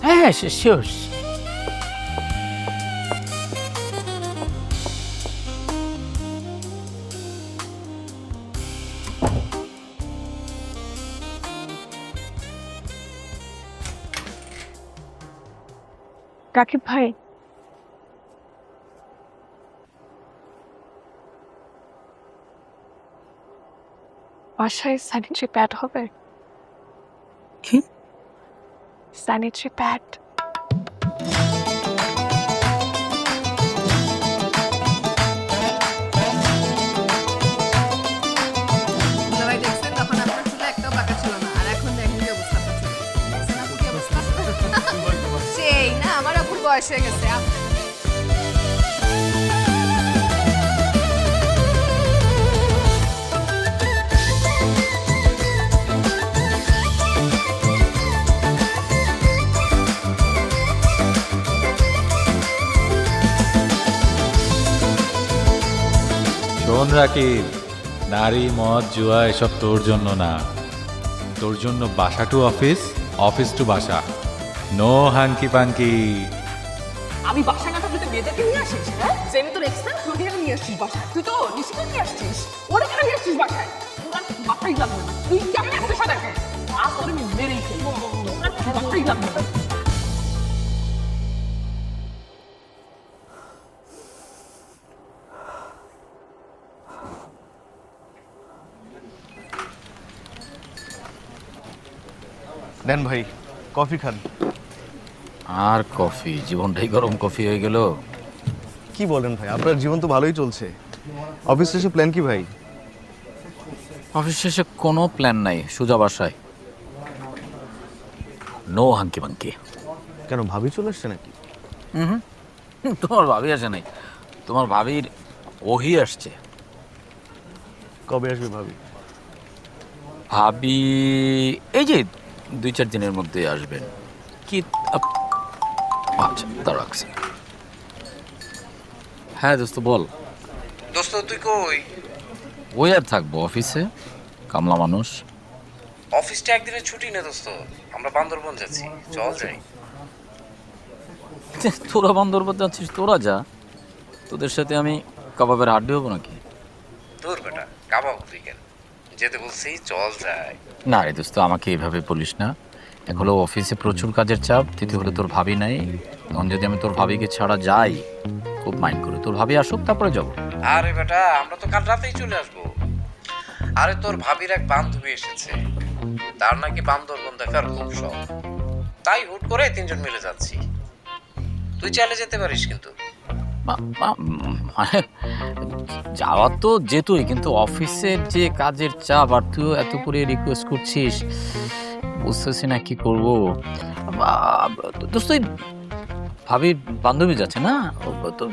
হ্যাঁ, শিওর। রাকিব ভাই, বাসায় স্যানিটারি প্যাড হবে? কি? Sanitary pad. তখন আপনার চুলে একটাও বাঁকা ছিল না, আর এখন দেখেন কি অবস্থা আপনার চুলে। দেখছেন আপু কি অবস্থা? সেই না, আমার আপুর বয়স হয়ে গেছে। শোন রাকিব, নারী, মদ, জুয়া এসব তোর জন্য না, তোর জন্য বাসা টু অফিস, অফিস টু বাসা, নো হাঙ্কি পাঙ্কি। আমি বাসায় না থাকলে তুই মেয়েদেরকে নিয়ে আসিস? হ্যাঁ, সেমি তোর এক্স না, তুই ওকে নিয়ে আসছিস বাসায়। তুই তো নিশ্চিত নিয়ে আসছিস, ওরে কেন নিয়ে আসছিস বাসায়? বাসাই লাগবে না, তুই কেমন আসছিস সাদাকে? আজ তোর আমি মেরেই ফেলবো, বাসাই লাগবে না। নেন ভাই, কফি খান। আর কফি? জীবনটাই গরম কফি হয়ে গেল। কি বলেন ভাই, আপনার জীবন তো ভালোই চলছে। অফিস শেষে প্ল্যান কি ভাই? অফিস শেষে কোনো প্ল্যান নাই, সোজা বাসায়, নো হাঙ্কি পাঙ্কি। কেন ভাবি চলে আসছে নাকি? হুম, তোমার ভাবি আসে নাই, তোমার ভাবির ওহি আসছে। কবে আসবে ভাবি? ভাবি এই যে 2-4 দিনের মধ্যে আসবেন। কি আচ্ছা, তা রাখছি। হ্যাঁ দোস্ত বল। দোস্ত তুই কই? ওই আর থাকবো অফিসে, কামলা মানুষ। অফিসটা একদিনের ছুটি না দোস্ত, আমরা বান্দরবন যাচ্ছি, চল যাই। তোরা বান্দরবান যাচ্ছিস, তোরা যা, তোদের সাথে আমি কাবাবের হাড্ডি হবো নাকি? তোর বেটা কাবাব তুই কেন, যেতে বলছি চল যাই। না রে দোস্ত, আমাকে এইভাবে বলিস না। এক হলো অফিসে প্রচুর কাজের চাপ, দ্বিতীয় হলো তোর ভাবি নাই। তখন যদি আমি তোর ভাবিকে ছাড়া যাই, খুব মাইন্ড করে। তোর ভাবি আসুক, তারপরে যাবো। আরে বেটা আমরা তো কাল রাতেই চলে আসবো। আরে তোর ভাবির এক বান্ধবী এসেছে, তার নাকি বান্দরবন দেখার খুব শখ, তাই হুট করে 3 জন মিলে যাচ্ছি। তুই চাইলে যেতে পারিস কিন্তু। মানে যাওয়া তো যেতই, কিন্তু অফিসের যে কাজের চাপ, আর তুইও এত করে রিকোয়েস্ট করছিস, বুঝতেছি না কি করবো। দোস্ত ভাবির বান্ধবী যাচ্ছে না, তো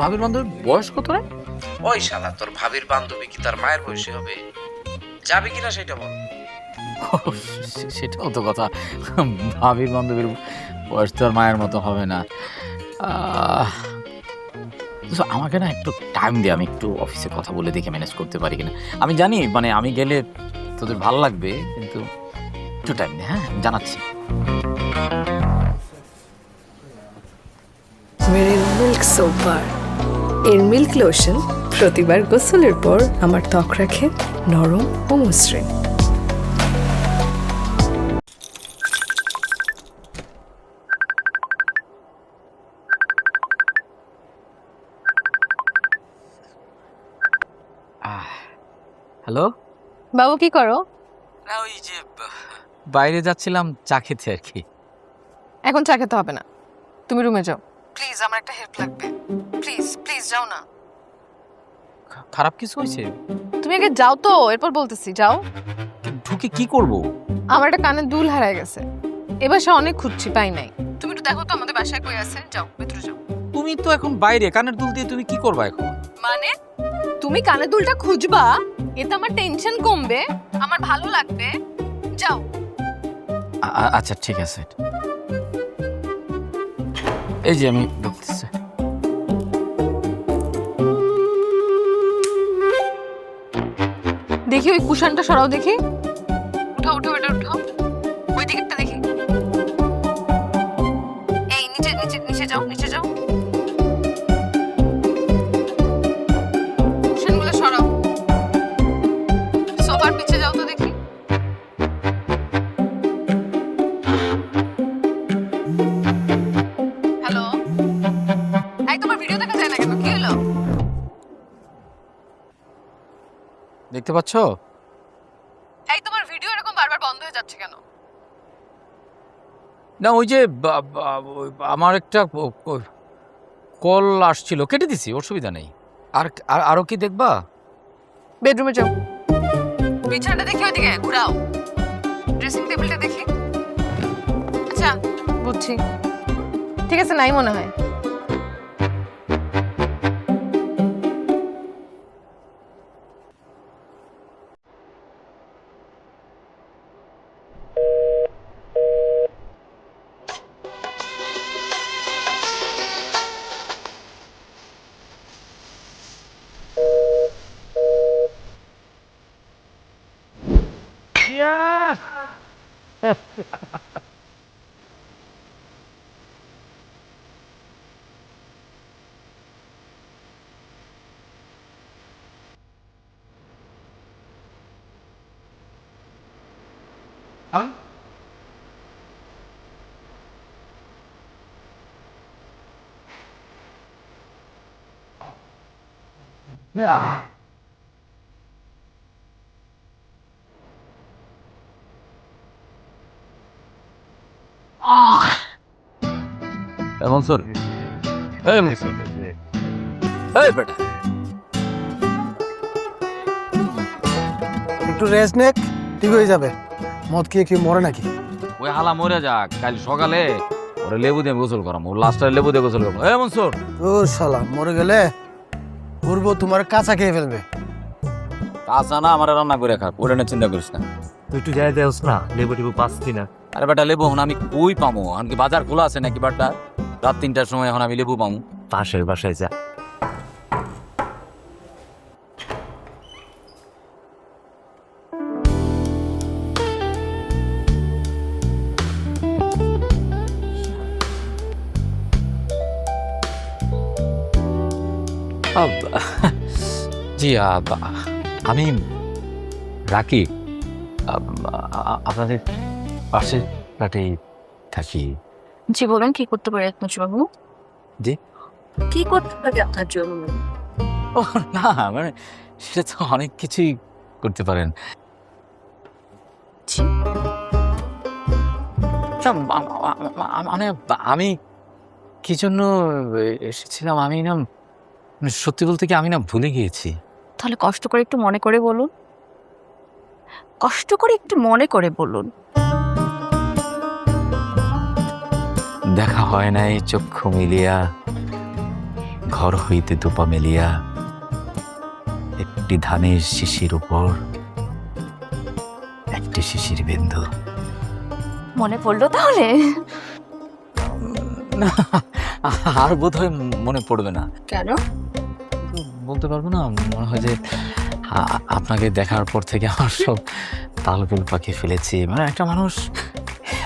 ভাবির বান্ধবীর বয়স কত রে? ওই শালা তোর ভাবির বান্ধবী কি তার মায়ের বয়সী হবে? যাবি কিনা সেটা বল। সেটাও তো কথা, ভাবির বান্ধবীর বয়স তো আর মায়ের মতো হবে না। আমাকে না একটু টাইম দে, আমি একটু অফিসে কথা বলে দেখে ম্যানেজ করতে পারি কিনা। আমি জানি মানে আমি গেলে তোদের ভালো লাগবে, কিন্তু একটু টাইম দে। হ্যাঁ জানাচ্ছি। মেরিল মিল্ক সোপ বার, এর মিল্ক লোশন প্রতিবার গোসলের পর আমার ত্বক রাখে নরম ও মসৃণ। হ্যালো বাবু কি করো? না ওই যে বাইরে যাচ্ছিলাম চা খেতে আর কি। এখন চা খেতে হবে না, তুমি রুমে যাও প্লিজ, আমার একটা হেল্প লাগবে। প্লিজ প্লিজ যাও না। খারাপ কিছু হয়েছে? তুমি আগে যাও তো, এরপর বলতেছি যাও। ঢুকে কি করব? আমার একটা কানের দুল হারায় গেছে, এ বাসায় অনেক খুঁজছি পাই নাই। তুমি একটু দেখো তো আমাদের বাসায় কই আছে। যাও ভিতরে যাও। তুমি তো এখন বাইরে, কানের দুল দিয়ে তুমি কি করবা এখন? মানে তুমি কানের দুলটা খুঁজবা, এতে আমার টেনশন কমবে, আমার ভালো লাগবে। যাও। আচ্ছা ঠিক আছে, এই যে আমি ঢুকতেছি। দেখি ওই কুশনটা সরাও, দেখি উঠাও উঠাও, এটা উঠাও, ওই দিকেরটা দেখি। এই নিচে নিচে নিচে যাও, নিচে যাও, কুশনগুলো সরাও। সোফার পিছে যাও তো দেখি। হ্যালো, এই তোমার ভিডিও দেখা যায় না কেন, কি হলো? দেখতে পাচ্ছ? এই তোমার ভিডিও এরকম বারবার বন্ধ হয়ে যাচ্ছে কেন? না ওই যে আমার একটা কল আসছিল, কেটে দিছি, অসুবিধা নেই। আর আরো কি দেখবা? বেডরুমে যাও, বিছানাটা দেখি, ওইদিকে ঘুরাও, ড্রেসিং টেবিলটা দেখি। আচ্ছা বুঝছি, ঠিক আছে, নাই মনে হয়। এমন স্যার, এই বেটা একটু রেস্ট নে, ঠিক হয়ে যাবে। মদ খেয়ে কেউ মরে নাকি? ওই হালা মরে যাক, কাল সকালে ওরে লেবু দিয়ে গোসল করাম, ওর লাস্টে লেবু দিয়ে গোসল করবো। মনসুর, ও শালা মরে গেলে পূর্ব তোমার কাঁচা খেয়ে ফেলবে। কাঁচা না আমার রান্না করে খাক, ওটা নিয়ে চিন্তা করিস না। তুই একটু যাই দেওস না, লেবু টেবু পাচ্ছি না। আরে বেটা লেবু এখন আমি কই পামো? এখন কি বাজার খোলা আছে নাকি বাটা? রাত 3টার সময় এখন আমি লেবু পামো? পাশের বাসায় যা। জি আমি রাকি, আপনাদের পাশে ফ্ল্যাটেই থাকি। জি বলুন, কি করতে পারি আপনার বাবু? জি, কি করতে পারি আপনার জন্য? ও না, মানে সেটা তো অনেক কিছুই করতে পারেন। মানে আমি কি জন্য এসেছিলাম আমি না, সত্যি বলতে কি আমি না ভুলে গিয়েছি। তাহলে কষ্ট করে একটু মনে করে বলুন, কষ্ট করে একটু মনে করে বলুন। দেখা হয় নাই চক্ষু মিলিয়া, ঘর হইতে দুপা মেলিয়া, একটি ধানের শিশির উপর একটি শিশির বিন্দু। মনে পড়লো তাহলে? না, আর বোধহয় মনে পড়বে না। কেন? বলতে পারবো না, মনে হয় যে আপনাকে দেখার পর থেকে আমার সব তালগোল পাকিয়ে ফেলেছি। মানে একটা মানুষ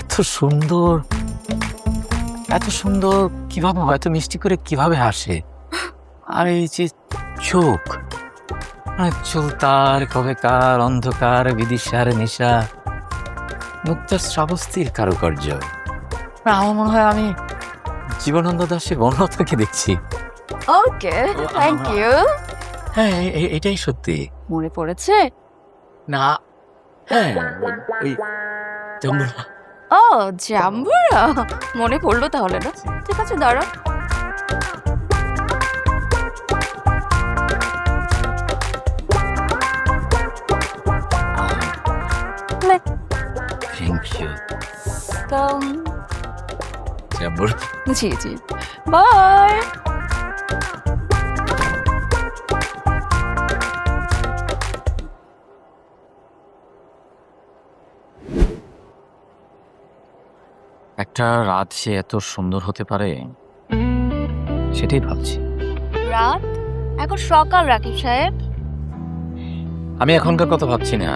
এত সুন্দর, এত সুন্দর কিভাবে হয়, এত মিষ্টি করে কিভাবে হাসে, আর এই যে চোখ, মানে চুলতার কবেকার অন্ধকার বিদিশার নিশা, মুক্তার শ্রাবস্তির কারুকার্য। আমার মনে হয় আমি জীবনানন্দ দাশের বর্ণতাকে দেখছি। ওকে, থ্যাংক ইউ। হ্যাঁ, এটাই সত্যি। মনে পড়েছে? না, হ্যাঁ, ওই জাম্বুরা। ও জাম্বুরা, মনে পড়লো তাহলে না? ঠিক আছে, দাঁড়াও। থ্যাংক ইউ জাম্বুরা। জি জি, বাই। একটা রাত সে এত সুন্দর হতে পারে, সেটাই ভাবছি। রাত? এখন সকাল রাকিব সাহেব। আমি এখনকার কথা ভাবছি না,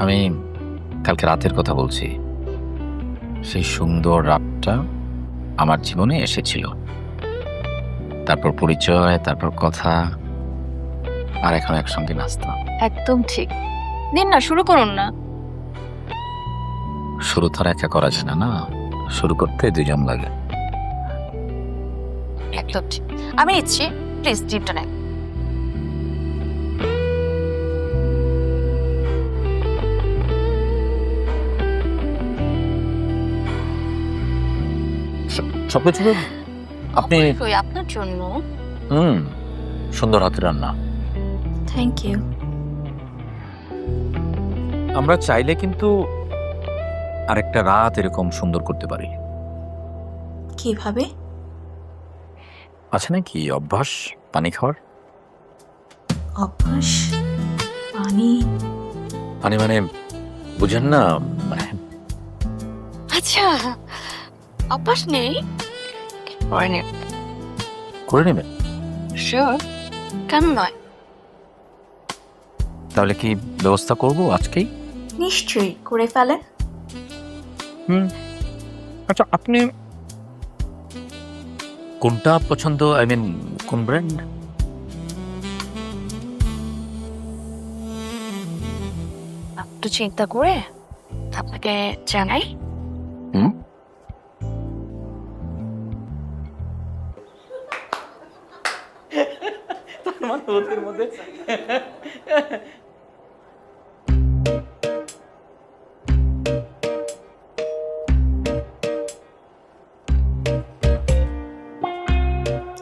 আমি কালকে রাতের কথা বলছি। সেই সুন্দর রাতটা আমার জীবনে এসেছিল, তারপর পরিচয়, তারপর কথা, আর এখন একসঙ্গে নাস্তা। একদম ঠিক। দিন না, শুরু করুন না। শুরু তো আর একা করা যায় না, না, শুরু করতে দুজন লাগে। একদম ঠিক। আমি নিচ্ছি, প্লিজ ডিপটা নেন। সবকিছু আপনি ওই আপনার জন্য। সুন্দর হাতের রান্না। Thank you. আমরা চাইলে কিন্তু আরেকটা রাত এরকম সুন্দর করতে পারি। কিভাবে? আছে নাকি অভ্যাস পানি খাওয়ার? অভ্যাস? পানি? পানি মানে বুঝেন না, মানে আচ্ছা, অভ্যাস নেই, করে নেবেন। শিওর, কেন নয়? তাহলে কি ব্যবস্থা করব আজকেই? নিশ্চয়ই করে ফেলেন। আচ্ছা, আপনি কোনটা পছন্দ, আই মিন কোন ব্র্যান্ড? একটু চিন্তা করে আপনাকে জানাই।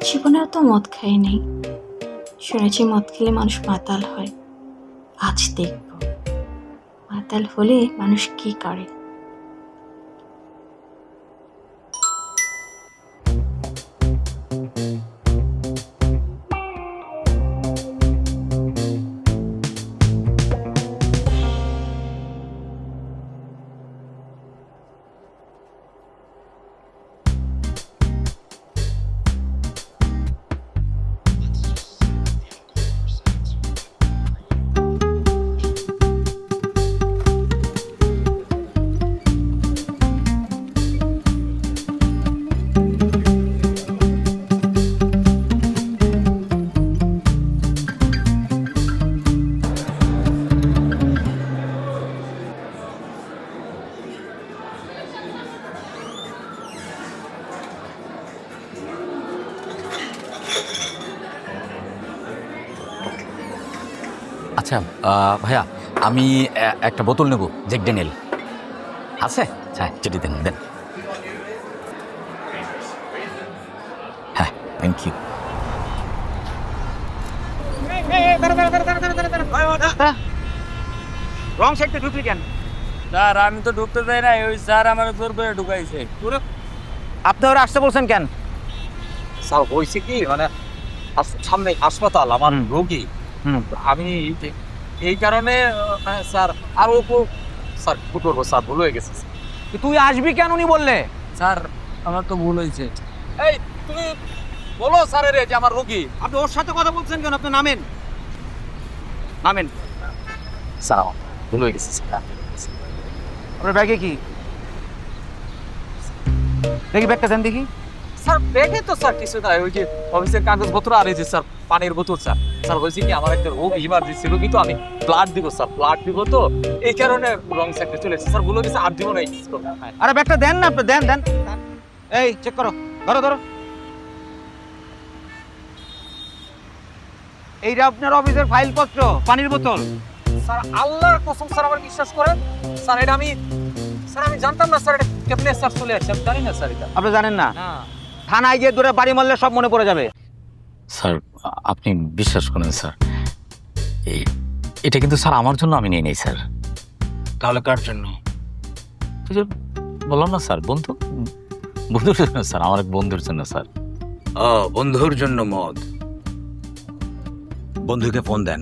জীবনেও তো মদ খাই নাই, শুনেছি মদ খেলে মানুষ মাতাল হয়। আজ দেখব মাতাল হলে মানুষ কি করে। আচ্ছা ভাইয়া আমি একটা বোতল নেব জ্যাক ড্যানিয়েল আছে? হ্যাঁ চিঠি দেন দেন। হ্যাঁ থ্যাংক ইউ। রং সাইডে ঢুকলি কেন? স্যার আমি তো ঢুকতে চাই না, ওই স্যার আমার জোর করে ঢুকাইছে। আপনি ওরা আসতে বলছেন কেন? স্যার হয়েছে কি মানে সামনে হাসপাতাল, আমার রোগী, আমি এই কারণে স্যার আর ও স্যার কি করবো স্যার, ভুল হয়ে গেছে। তুই আসবি কেন উনি বললে? স্যার আমার তো ভুল হয়েছে। এই তুমি বলো স্যারের যে আমার রোগী, আপনি ওর সাথে কথা বলছেন কেন? আপনি নামেন নামেন। স্যার ভুল হয়ে গেছে স্যার। আপনার ব্যাগে কি? দেখি ব্যাগটা দেন দেখি। স্যার ব্যাগে তো স্যার কিছু নাই, ওই যে অফিসের কাগজপত্র আর এই যে স্যার পানির বোতল। স্যার স্যার বলছি কি আমার একটা রোগ ইমার্জেন্সি রোগী, তো আমি ব্লাড দিব স্যার, ব্লাড দিব, তো এই কারণে রং সাইডে চলে এসেছে স্যার। ভুল হয়ে গেছে, আর দিব নাই। আরে ব্যাগটা দেন না আপনি, দেন দেন। এই চেক করো, ধরো ধরো। এইটা আপনার অফিসের ফাইলপত্র, পানির বোতল। স্যার আল্লাহর কসম স্যার আমার বিশ্বাস করেন স্যার, এটা আমি জানতাম না স্যার, এটা কেমনে স্যার চলে আসছে আমি জানি না স্যার। এটা আপনি জানেন না? থানায় গিয়ে দূরে বাড়ি মারলে সব মনে পড়ে যাবে। স্যার আপনি বিশ্বাস করেন স্যার, এটা কিন্তু স্যার আমার জন্য আমি নিয়ে নেই স্যার। তাহলে কার জন্য? বললাম না স্যার, বন্ধুর জন্য স্যার, আমার এক বন্ধুর জন্য স্যার। ও বন্ধুর জন্য মদ। বন্ধুকে ফোন দেন।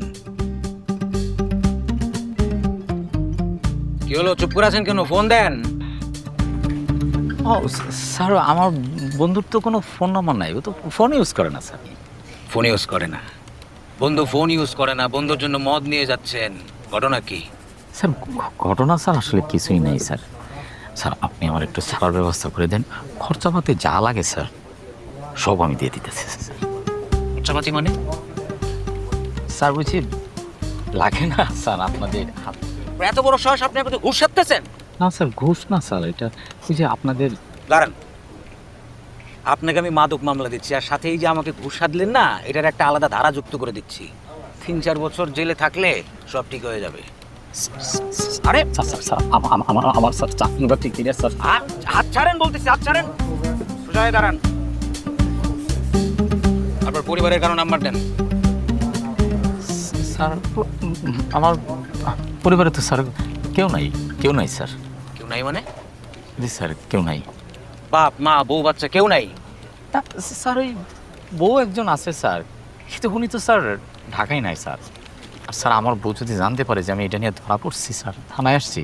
কি হলো, চুপ করে আছেন কেন? ফোন দেন। ও স্যার আমার বন্ধুর তো কোনো ফোন নাম্বার নাই, ও তো ফোন ইউজ করে না স্যার। ফোন ইউজ করে না? বন্ধু ফোন ইউজ করে না, বন্ধুর জন্য মদ নিয়ে যাচ্ছেন, ঘটনা কি? স্যার ঘটনা স্যার আসলে কিছুই নেই স্যার। স্যার আপনি আমার একটু ছাড়ার ব্যবস্থা করে দেন, খরচাপাতি যা লাগে স্যার সব আমি দিয়ে দিতেছি স্যার। খরচাপাতি মানে? স্যার বুঝি লাগে না স্যার আপনাদের হাত? এত বড় সাহস, আপনি আমাকে ঘুষ সাধতেছেন? না স্যার ঘুষ না স্যার, এটা ওই যে আপনাদের। দাঁড়ান, আপনাকে আমি মাদক মামলা দিচ্ছি, আর সাথে এই যে আমাকে ঘুষ সাধলেন না, এটার একটা আলাদা ধারা যুক্ত করে দিচ্ছি। 3-4 বছর জেলে থাকলে সব ঠিক হয়ে যাবে। আরে স্যার আমার স্যার চাকরিটা ঠিক নেই স্যার। হাত ছাড়েন বলতেছি, হাত ছাড়েন, সোজা হয়ে দাঁড়ান। আপনার পরিবারের কারো নাম্বার দেন। স্যার আমার পরিবারে তো স্যার কেউ নাই স্যার। কেউ নাই মানে? জি স্যার কেউ নাই। বাপ মা বউ বাচ্চা কেউ নাই? স্যার ওই বউ একজন আছে স্যার, কিন্তু উনি তো স্যার ঢাকায় নাই স্যার। আর স্যার আমার বউ যদি জানতে পারে যে আমি এটা নিয়ে ধরা পড়ছি স্যার, থানায় আসছি,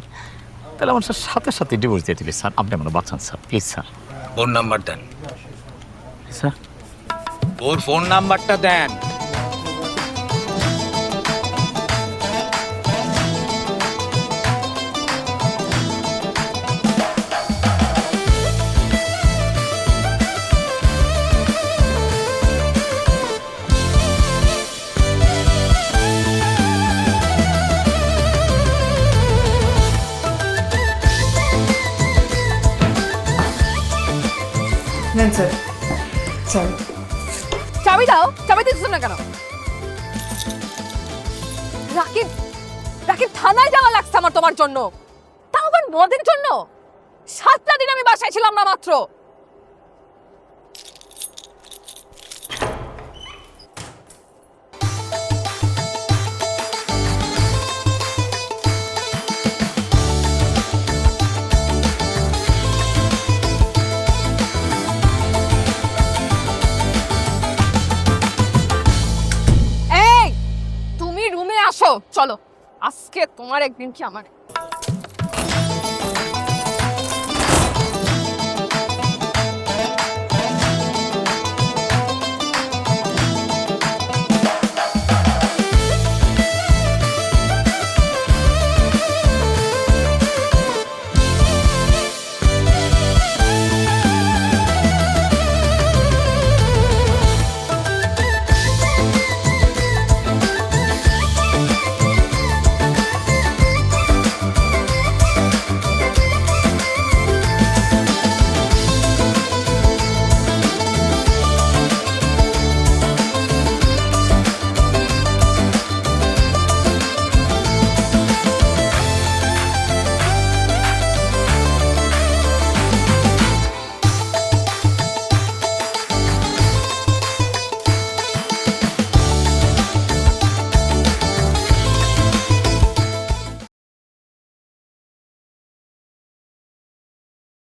তাহলে আমার স্যার সাথে সাথে ডিভোর্স দিয়ে দিবে স্যার। আপনি আমার বাঁচান sir please sir. Phone number দেন স্যার। ওর ফোন নাম্বারটা দেন। স্যার স্যার চাবি দাও, চাবি দিচ্ছ না কেন? রাকিব থানায় যাওয়া লাগছে আমার তোমার জন্য, তাও আবার মদের জন্য। 7টা দিন আমি বাসায় ছিলাম না মাত্র। চলো আজকে তোমার একদিন কি আমার